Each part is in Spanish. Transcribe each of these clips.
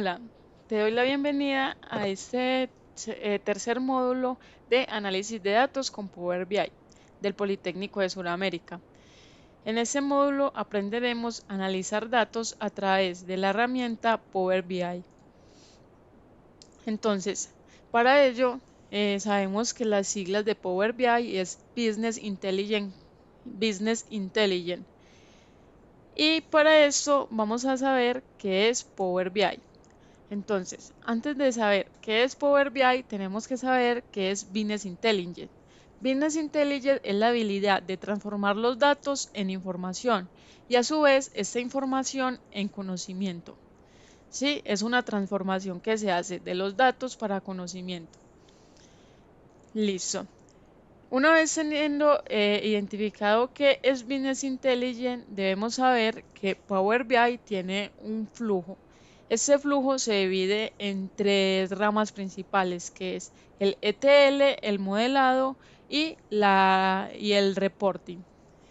Hola, te doy la bienvenida a este tercer módulo de análisis de datos con Power BI del Politécnico de Sudamérica. En este módulo aprenderemos a analizar datos a través de la herramienta Power BI. Entonces, para ello, sabemos que las siglas de Power BI es Business Intelligent. Y para esto vamos a saber qué es Power BI. Entonces, antes de saber qué es Power BI, tenemos que saber qué es Business Intelligence. Business Intelligence es la habilidad de transformar los datos en información y a su vez esta información en conocimiento. Sí, es una transformación que se hace de los datos para conocimiento. Listo. Una vez teniendo identificado qué es Business Intelligence, debemos saber que Power BI tiene un flujo. Este flujo se divide en tres ramas principales, que es el ETL, el modelado y el reporting.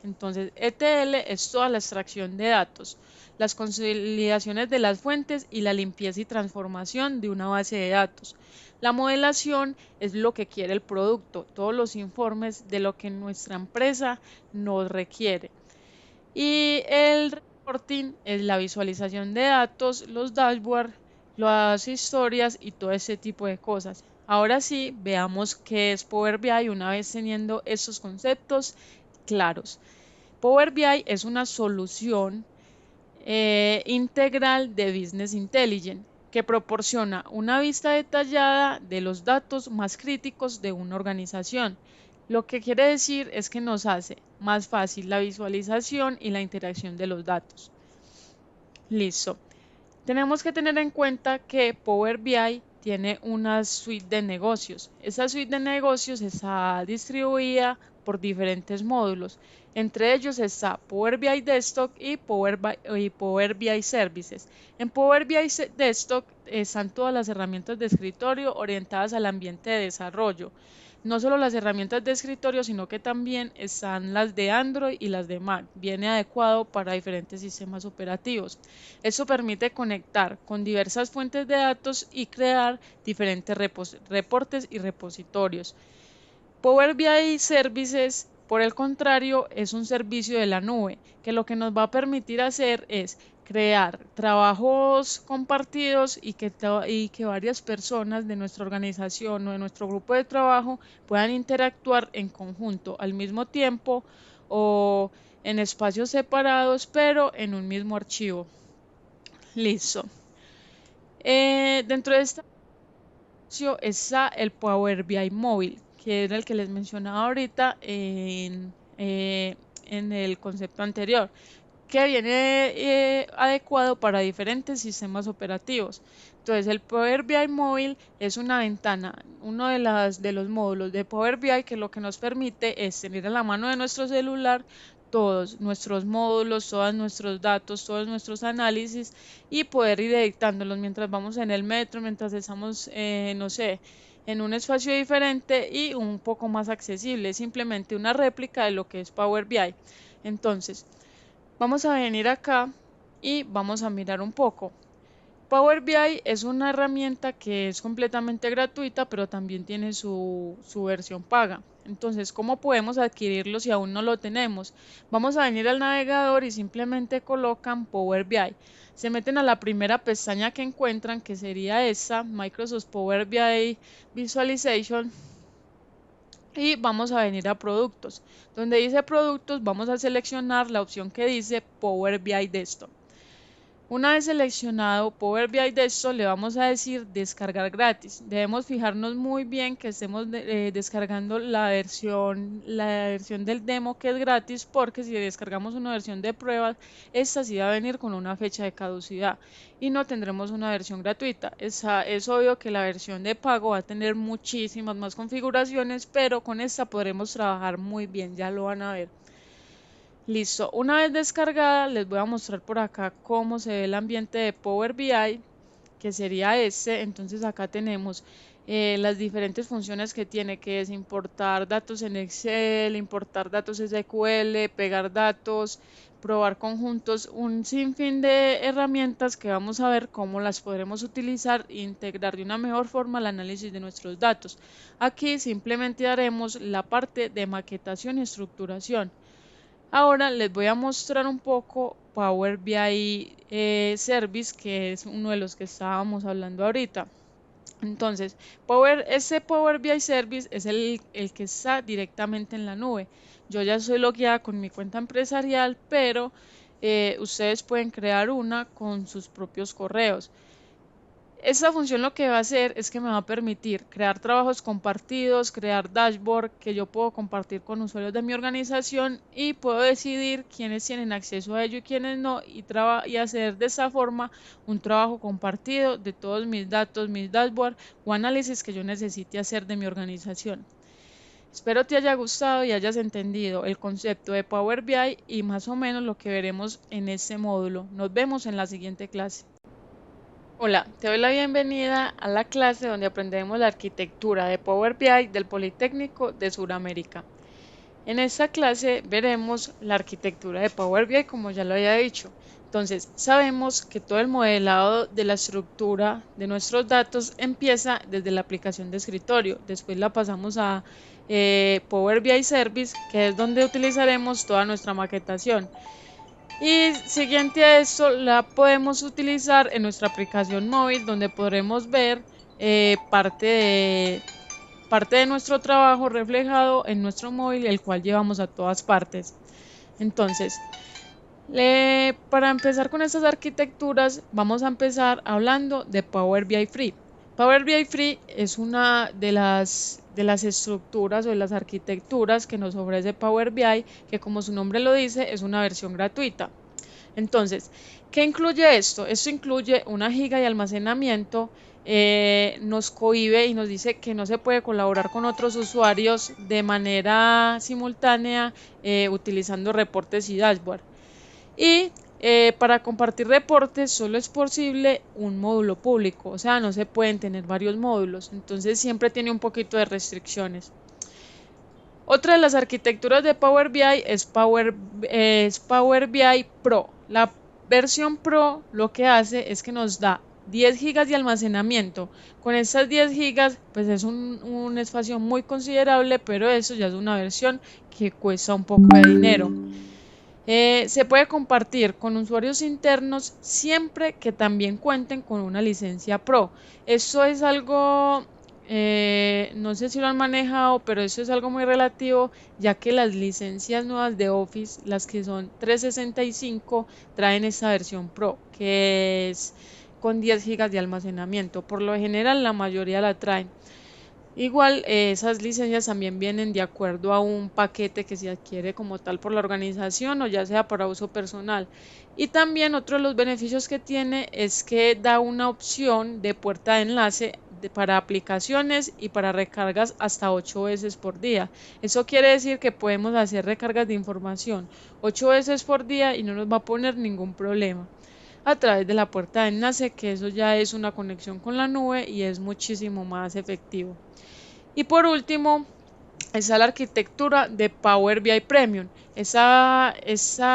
Entonces, ETL es toda la extracción de datos, las consolidaciones de las fuentes y la limpieza y transformación de una base de datos. La modelación es lo que quiere el producto, todos los informes de lo que nuestra empresa nos requiere. Y el reporting es la visualización de datos, los dashboards, las historias y todo ese tipo de cosas. Ahora sí, veamos qué es Power BI una vez teniendo esos conceptos claros. Power BI es una solución integral de Business Intelligence que proporciona una vista detallada de los datos más críticos de una organización. Lo que quiere decir es que nos hace más fácil la visualización y la interacción de los datos. Listo. Tenemos que tener en cuenta que Power BI tiene una suite de negocios. Esa suite de negocios está distribuida por diferentes módulos. Entre ellos está Power BI Desktop y Power BI Services. En Power BI Desktop están todas las herramientas de escritorio orientadas al ambiente de desarrollo. No solo las herramientas de escritorio, sino que también están las de Android y las de Mac. Viene adecuado para diferentes sistemas operativos. Esto permite conectar con diversas fuentes de datos y crear diferentes reportes y repositorios. Power BI Services, por el contrario, es un servicio de la nube que lo que nos va a permitir hacer es crear trabajos compartidos y que varias personas de nuestra organización o de nuestro grupo de trabajo puedan interactuar en conjunto al mismo tiempo o en espacios separados, pero en un mismo archivo. Listo. Dentro de esta está el Power BI móvil, que era el que les mencionaba ahorita en el concepto anterior, que viene adecuado para diferentes sistemas operativos. Entonces, el Power BI móvil es una ventana, uno de los módulos de Power BI que lo que nos permite es tener a la mano de nuestro celular todos nuestros módulos, todos nuestros datos, todos nuestros análisis y poder ir editándolos mientras vamos en el metro, mientras estamos, no sé, en un espacio diferente y un poco más accesible, simplemente una réplica de lo que es Power BI. Entonces, vamos a venir acá y vamos a mirar un poco. Power BI es una herramienta que es completamente gratuita, pero también tiene su versión paga. Entonces, ¿cómo podemos adquirirlo si aún no lo tenemos? Vamos a venir al navegador y simplemente colocan Power BI. Se meten a la primera pestaña que encuentran, que sería esta, Microsoft Power BI Visualization, y vamos a venir a productos. Donde dice productos, vamos a seleccionar la opción que dice Power BI Desktop. Una vez seleccionado Power BI Desktop, le vamos a decir descargar gratis. Debemos fijarnos muy bien que estemos descargando la versión del demo que es gratis, porque si descargamos una versión de pruebas, esta sí va a venir con una fecha de caducidad y no tendremos una versión gratuita. Es obvio que la versión de pago va a tener muchísimas más configuraciones, pero con esta podremos trabajar muy bien, ya lo van a ver. Listo, una vez descargada les voy a mostrar por acá cómo se ve el ambiente de Power BI, que sería este. Entonces acá tenemos las diferentes funciones que tiene, que es importar datos en Excel, importar datos SQL, pegar datos, probar conjuntos, un sinfín de herramientas que vamos a ver cómo las podremos utilizar e integrar de una mejor forma el análisis de nuestros datos. Aquí simplemente haremos la parte de maquetación y estructuración. Ahora les voy a mostrar un poco Power BI Service, que es uno de los que estábamos hablando ahorita. Entonces, ese Power BI Service es el que está directamente en la nube. Yo ya soy logueada con mi cuenta empresarial, pero ustedes pueden crear una con sus propios correos. Esta función lo que va a hacer es que me va a permitir crear trabajos compartidos, crear dashboard que yo puedo compartir con usuarios de mi organización y puedo decidir quiénes tienen acceso a ello y quiénes no y hacer de esa forma un trabajo compartido de todos mis datos, mis dashboard o análisis que yo necesite hacer de mi organización. Espero te haya gustado y hayas entendido el concepto de Power BI y más o menos lo que veremos en este módulo. Nos vemos en la siguiente clase. Hola, te doy la bienvenida a la clase donde aprenderemos la arquitectura de Power BI del Politécnico de Sudamérica. En esta clase veremos la arquitectura de Power BI como ya lo había dicho. Entonces, sabemos que todo el modelado de la estructura de nuestros datos empieza desde la aplicación de escritorio. Después la pasamos a Power BI Service, que es donde utilizaremos toda nuestra maquetación. Y siguiente a esto, la podemos utilizar en nuestra aplicación móvil, donde podremos ver parte de nuestro trabajo reflejado en nuestro móvil, el cual llevamos a todas partes. Entonces, para empezar con estas arquitecturas, vamos a empezar hablando de Power BI Free. Power BI Free es una de las estructuras o de las arquitecturas que nos ofrece Power BI, que como su nombre lo dice, es una versión gratuita. Entonces, ¿qué incluye esto? Esto incluye 1 GB de almacenamiento, nos cohíbe y nos dice que no se puede colaborar con otros usuarios de manera simultánea utilizando reportes y dashboard. Y para compartir reportes solo es posible un módulo público, o sea, no se pueden tener varios módulos, entonces siempre tiene un poquito de restricciones. Otra de las arquitecturas de Power BI es Power BI Pro. La versión Pro lo que hace es que nos da 10 GB de almacenamiento. Con estas 10 GB pues es un espacio muy considerable, pero eso ya es una versión que cuesta un poco de dinero. Se puede compartir con usuarios internos siempre que también cuenten con una licencia Pro. Esto es algo, no sé si lo han manejado, pero eso es algo muy relativo, ya que las licencias nuevas de Office, las que son 365, traen esta versión Pro, que es con 10 GB de almacenamiento. Por lo general, la mayoría la traen. Igual, esas licencias también vienen de acuerdo a un paquete que se adquiere como tal por la organización o ya sea para uso personal. Y también otro de los beneficios que tiene es que da una opción de puerta de enlace para aplicaciones y para recargas hasta 8 veces por día. Eso quiere decir que podemos hacer recargas de información 8 veces por día y no nos va a poner ningún problema a través de la puerta de enlace, que eso ya es una conexión con la nube y es muchísimo más efectivo. Y por último, está la arquitectura de Power BI Premium. Esa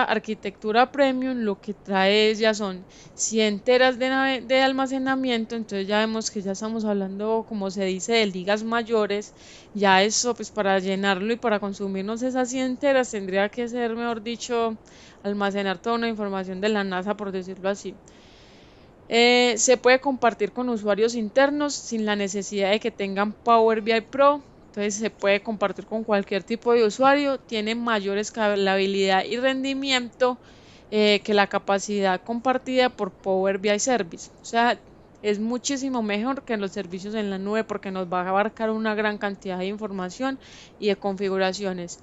arquitectura Premium lo que trae ya son 100 teras de almacenamiento, entonces ya vemos que ya estamos hablando, como se dice, de ligas mayores. Ya eso, pues para llenarlo y para consumirnos esas 100 teras tendría que ser, mejor dicho, almacenar toda una información de la NASA, por decirlo así. Se puede compartir con usuarios internos sin la necesidad de que tengan Power BI Pro. Entonces se puede compartir con cualquier tipo de usuario. Tiene mayor escalabilidad y rendimiento que la capacidad compartida por Power BI Service. O sea, es muchísimo mejor que los servicios en la nube porque nos va a abarcar una gran cantidad de información y de configuraciones.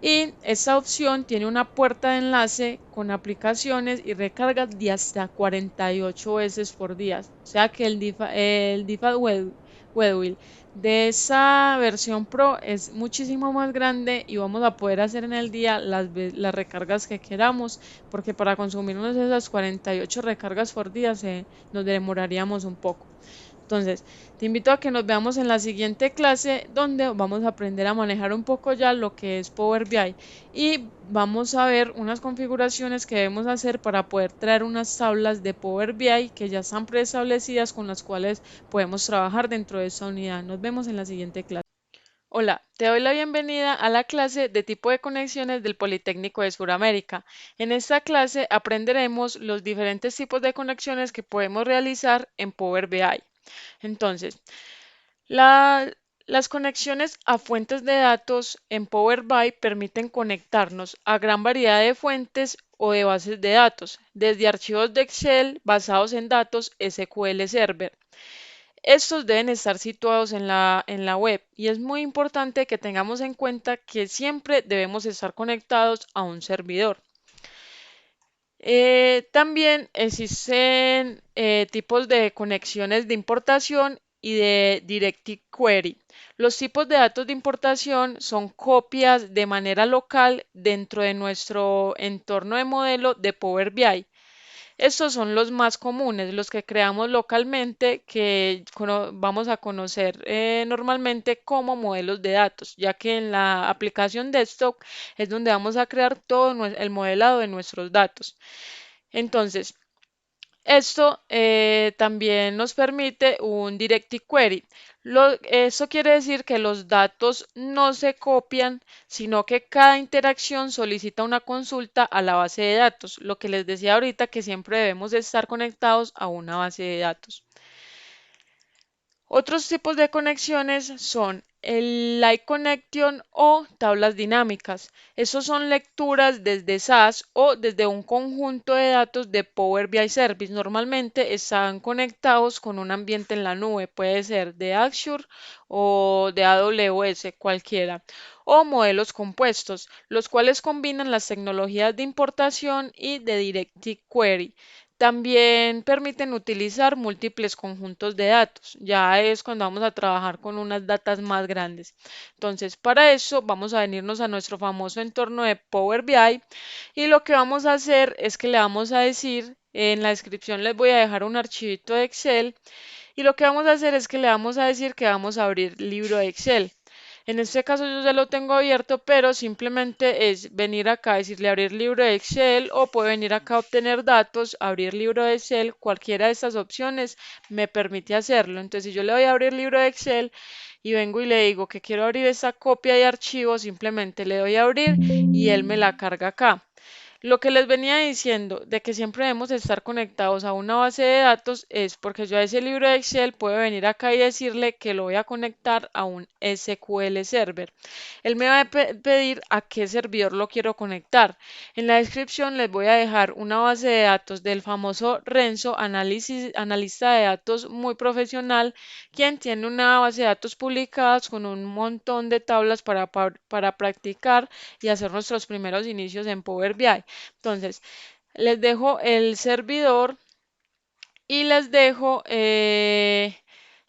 Y esta opción tiene una puerta de enlace con aplicaciones y recargas de hasta 48 veces por día. O sea que el default wheel de esa versión Pro es muchísimo más grande y vamos a poder hacer en el día las recargas que queramos, porque para consumirnos esas 48 recargas por día nos demoraríamos un poco. Entonces, te invito a que nos veamos en la siguiente clase donde vamos a aprender a manejar un poco ya lo que es Power BI y vamos a ver unas configuraciones que debemos hacer para poder traer unas tablas de Power BI que ya están preestablecidas con las cuales podemos trabajar dentro de esta unidad. Nos vemos en la siguiente clase. Hola, te doy la bienvenida a la clase de tipo de conexiones del Politécnico de Sudamérica. En esta clase aprenderemos los diferentes tipos de conexiones que podemos realizar en Power BI. Entonces, la- las conexiones a fuentes de datos en Power BI permiten conectarnos a gran variedad de fuentes o de bases de datos, desde archivos de Excel basados en datos SQL Server. Estos deben estar situados en la web y es muy importante que tengamos en cuenta que siempre debemos estar conectados a un servidor. También existen tipos de conexiones de importación y de Directive Query. Los tipos de datos de importación son copias de manera local dentro de nuestro entorno de modelo de Power BI. Estos son los más comunes, los que creamos localmente, que vamos a conocer normalmente como modelos de datos, ya que en la aplicación desktop es donde vamos a crear todo el modelado de nuestros datos. Entonces, esto también nos permite un Directive Query. Eso quiere decir que los datos no se copian, sino que cada interacción solicita una consulta a la base de datos. Lo que les decía ahorita, que siempre debemos de estar conectados a una base de datos. Otros tipos de conexiones son el Live Connection o tablas dinámicas. Estos son lecturas desde SAS o desde un conjunto de datos de Power BI Service. Normalmente están conectados con un ambiente en la nube, puede ser de Azure o de AWS, cualquiera. O modelos compuestos, los cuales combinan las tecnologías de importación y de Directive Query. También permiten utilizar múltiples conjuntos de datos. Ya es cuando vamos a trabajar con unas datas más grandes. Entonces, para eso vamos a venirnos a nuestro famoso entorno de Power BI y lo que vamos a hacer es que le vamos a decir, en la descripción les voy a dejar un archivito de Excel y lo que vamos a hacer es que le vamos a decir que vamos a abrir libro de Excel. En este caso yo ya lo tengo abierto, pero simplemente es venir acá, decirle abrir libro de Excel o puede venir acá a obtener datos, abrir libro de Excel, cualquiera de estas opciones me permite hacerlo. Entonces si yo le voy a abrir libro de Excel y vengo y le digo que quiero abrir esa copia de archivo, simplemente le doy a abrir y él me la carga acá. Lo que les venía diciendo de que siempre debemos estar conectados a una base de datos es porque yo a ese libro de Excel puedo venir acá y decirle que lo voy a conectar a un SQL Server. Él me va a pedir a qué servidor lo quiero conectar. En la descripción les voy a dejar una base de datos del famoso Renzo, analista de datos muy profesional, quien tiene una base de datos publicadas con un montón de tablas para practicar y hacer nuestros primeros inicios en Power BI. Entonces, les dejo el servidor y les dejo,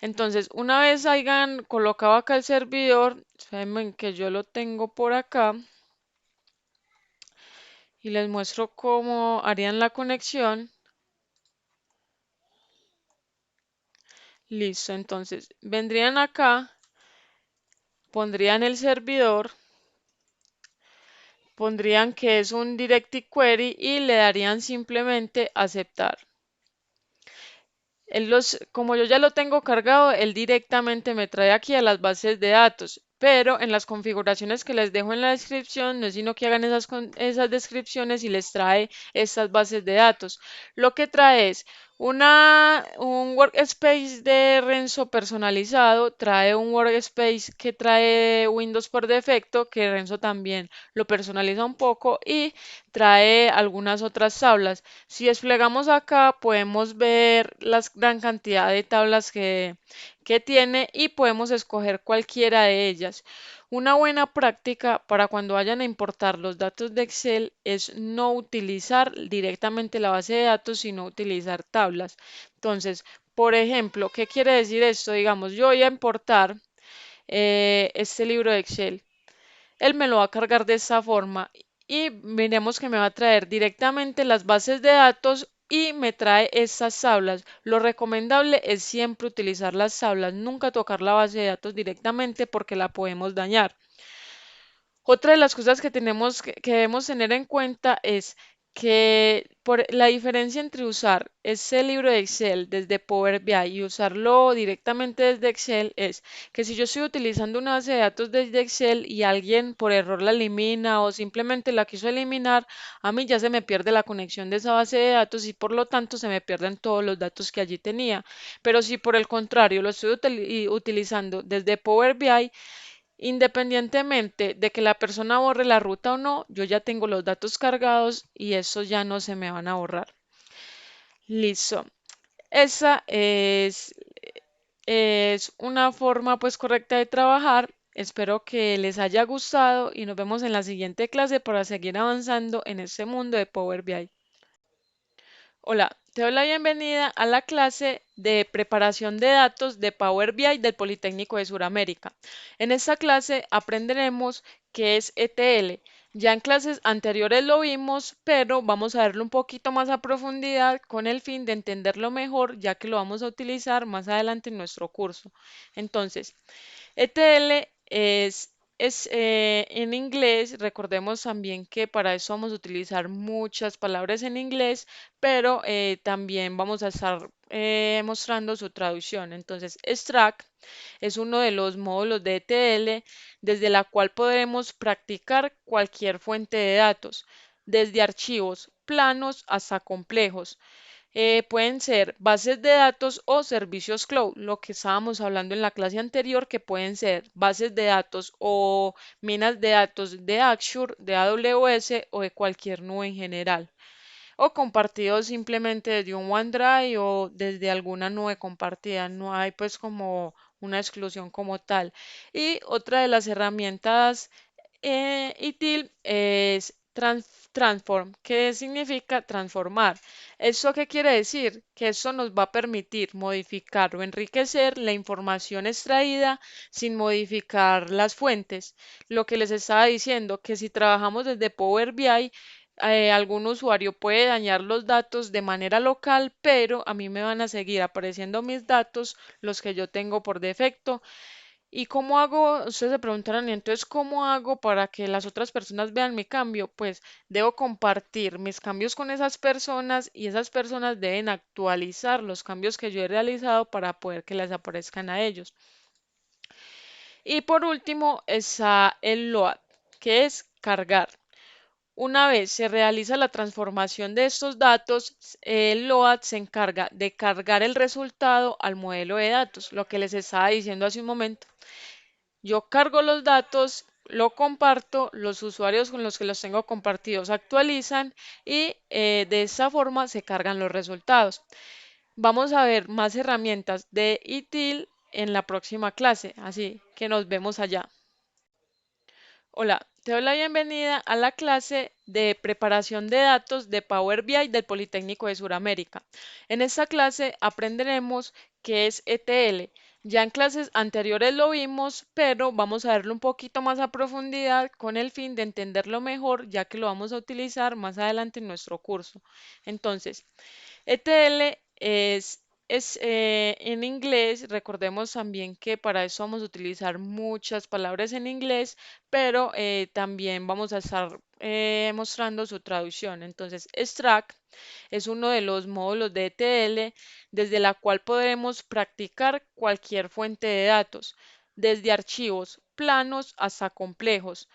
entonces, una vez hayan colocado acá el servidor, espérenme que yo lo tengo por acá y les muestro cómo harían la conexión. Listo, entonces, vendrían acá, pondrían el servidor, pondrían que es un Directive Query y le darían simplemente aceptar. Como yo ya lo tengo cargado, él directamente me trae aquí a las bases de datos, pero en las configuraciones que les dejo en la descripción no es sino que hagan esas descripciones y les trae estas bases de datos. Lo que trae es un workspace de Renzo personalizado, trae un workspace que trae Windows por defecto, que Renzo también lo personaliza un poco y trae algunas otras tablas. Si desplegamos acá, podemos ver la gran cantidad de tablas que tiene y podemos escoger cualquiera de ellas. Una buena práctica para cuando vayan a importar los datos de Excel es no utilizar directamente la base de datos, sino utilizar tablas. Entonces, por ejemplo, ¿qué quiere decir esto? Digamos, yo voy a importar este libro de Excel. Él me lo va a cargar de esta forma y miremos que me va a traer directamente las bases de datos y me trae estas tablas. Lo recomendable es siempre utilizar las tablas, nunca tocar la base de datos directamente porque la podemos dañar. Otra de las cosas que tenemos que debemos tener en cuenta es que por la diferencia entre usar ese libro de Excel desde Power BI y usarlo directamente desde Excel es que si yo estoy utilizando una base de datos desde Excel y alguien por error la elimina o simplemente la quiso eliminar, a mí ya se me pierde la conexión de esa base de datos y por lo tanto se me pierden todos los datos que allí tenía. Pero si por el contrario lo estoy utilizando desde Power BI, independientemente de que la persona borre la ruta o no, yo ya tengo los datos cargados y esos ya no se me van a borrar. Listo. Esa es una forma pues correcta de trabajar. Espero que les haya gustado y nos vemos en la siguiente clase para seguir avanzando en este mundo de Power BI. Hola, te doy la bienvenida a la clase de preparación de datos de Power BI del Politécnico de Sudamérica. En esta clase aprenderemos qué es ETL. Ya en clases anteriores lo vimos, pero vamos a verlo un poquito más a profundidad con el fin de entenderlo mejor, ya que lo vamos a utilizar más adelante en nuestro curso. Entonces, ETL es en inglés. Recordemos también que para eso vamos a utilizar muchas palabras en inglés, pero también vamos a estar mostrando su traducción. Entonces, extract es uno de los módulos de ETL desde la cual podremos practicar cualquier fuente de datos, desde archivos planos hasta complejos. Pueden ser bases de datos o servicios cloud, lo que estábamos hablando en la clase anterior, que pueden ser bases de datos o minas de datos de Azure, de AWS o de cualquier nube en general, o compartidos simplemente desde un OneDrive o desde alguna nube compartida. No hay pues como una exclusión como tal. Y otra de las herramientas ITIL es transform, que significa transformar. ¿Eso qué quiere decir? Que eso nos va a permitir modificar o enriquecer la información extraída sin modificar las fuentes. Lo que les estaba diciendo, que si trabajamos desde Power BI, algún usuario puede dañar los datos de manera local, pero a mí me van a seguir apareciendo mis datos, los que yo tengo por defecto. ¿Y cómo hago? Ustedes se preguntarán, ¿y entonces cómo hago para que las otras personas vean mi cambio? Pues debo compartir mis cambios con esas personas y esas personas deben actualizar los cambios que yo he realizado para poder que les aparezcan a ellos. Y por último está el load, que es cargar. Una vez se realiza la transformación de estos datos, el LOAD se encarga de cargar el resultado al modelo de datos, lo que les estaba diciendo hace un momento. Yo cargo los datos, lo comparto, los usuarios con los que los tengo compartidos actualizan y de esta forma se cargan los resultados. Vamos a ver más herramientas de ITIL en la próxima clase, así que nos vemos allá. Hola, te doy la bienvenida a la clase de preparación de datos de Power BI del Politécnico de Sudamérica. En esta clase aprenderemos qué es ETL. Ya en clases anteriores lo vimos, pero vamos a verlo un poquito más a profundidad con el fin de entenderlo mejor, ya que lo vamos a utilizar más adelante en nuestro curso. Entonces, ETL es en inglés. Recordemos también que para eso vamos a utilizar muchas palabras en inglés, pero también vamos a estar mostrando su traducción. Entonces, extract es uno de los módulos de ETL desde la cual podremos practicar cualquier fuente de datos, desde archivos planos hasta complejos.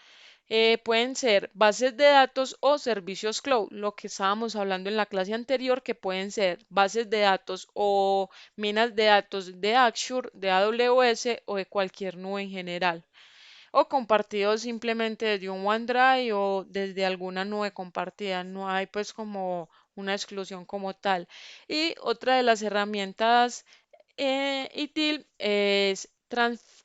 Pueden ser bases de datos o servicios cloud, lo que estábamos hablando en la clase anterior, que pueden ser bases de datos o minas de datos de Azure, de AWS o de cualquier nube en general, o compartidos simplemente desde un OneDrive o desde alguna nube compartida. No hay pues como una exclusión como tal. Y otra de las herramientas ITIL es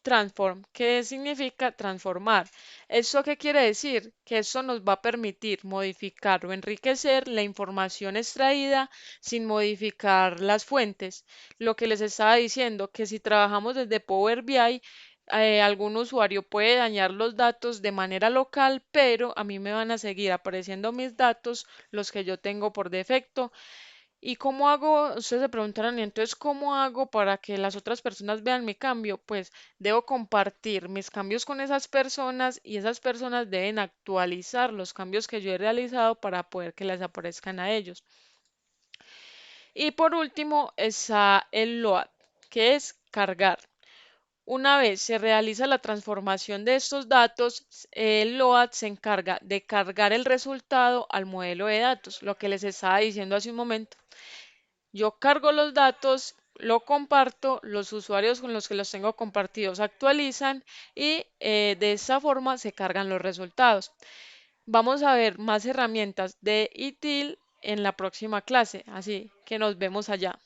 transform, que significa transformar. ¿Eso qué quiere decir? Que eso nos va a permitir modificar o enriquecer la información extraída sin modificar las fuentes. Lo que les estaba diciendo, que si trabajamos desde Power BI, algún usuario puede dañar los datos de manera local, pero a mí me van a seguir apareciendo mis datos, los que yo tengo por defecto. ¿Y cómo hago? Ustedes se preguntarán, ¿y entonces cómo hago para que las otras personas vean mi cambio? Pues debo compartir mis cambios con esas personas y esas personas deben actualizar los cambios que yo he realizado para poder que les aparezcan a ellos. Y por último está el load, que es cargar. Una vez se realiza la transformación de estos datos, el LOAD se encarga de cargar el resultado al modelo de datos, lo que les estaba diciendo hace un momento. Yo cargo los datos, lo comparto, los usuarios con los que los tengo compartidos actualizan y de esta forma se cargan los resultados. Vamos a ver más herramientas de ITIL en la próxima clase, así que nos vemos allá.